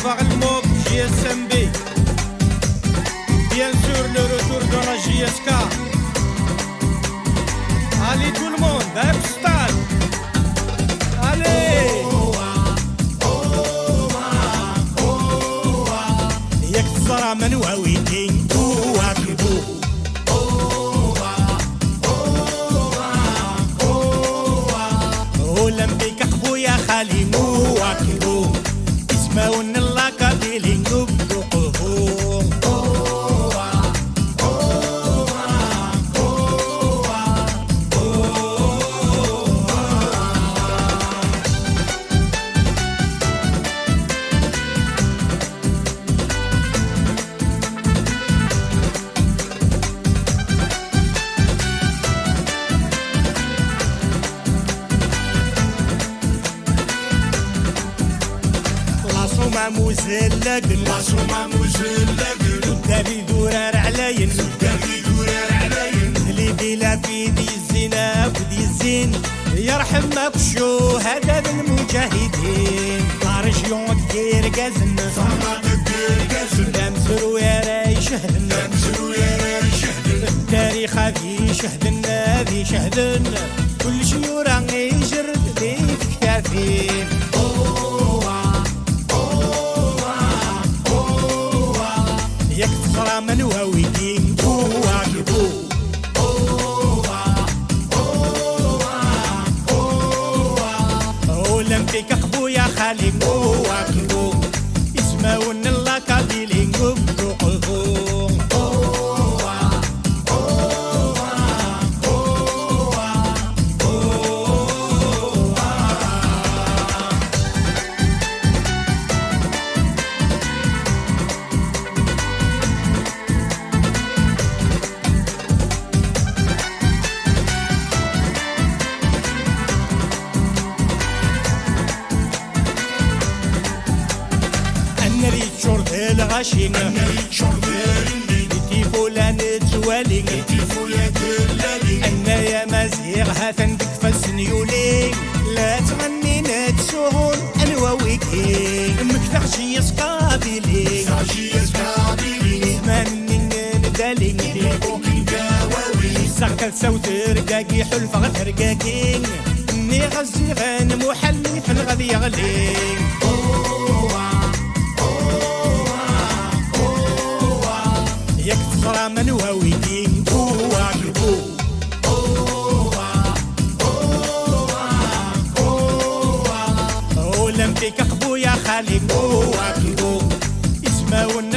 vers le MOB, JSMB. Bien sûr, le retour de la JSK. Allez tout le monde, Epstein. Allez. ياك تزرع من واويتين واكبو ولمبيك اخبو يا خالي مو واكبو اسمعون الله كابيلي نبدو قبو مزلقن مصومة مزلقن ودابي دورار علين ودابي دورار علين اللي بلا في دي الزنا ودي الزين يرحم مكشو هذا بالمجاهدين لارجيون دير قازن صمد دير قازن لامزرو يا راي شهدن لامزرو يا راي شهدن التاريخ في شهدن في شهدن كل شي وراه يجرد لي في كتافين ياك تزرع من واويتين واكبو ولمبيك اخبو يا خالي واكبو اسمعون الله كابيلي نبدو قبو الغاشين نتي فلان توالي نتي فلان توالي أنا يا مزيغ هاتن بك فالسنيولي لا تغني نتسهل أنواويكي مكتغ جيس قابلي جيس قابلي مني ندالي بوكي داواوي ساقل سوت رقاقي حلف غترقاقي ني غزي غان محلي في الغدي يغلي ياك تزرع من واويتين واكبو ولمبيك اخبو يا خالي واكبو اسمعون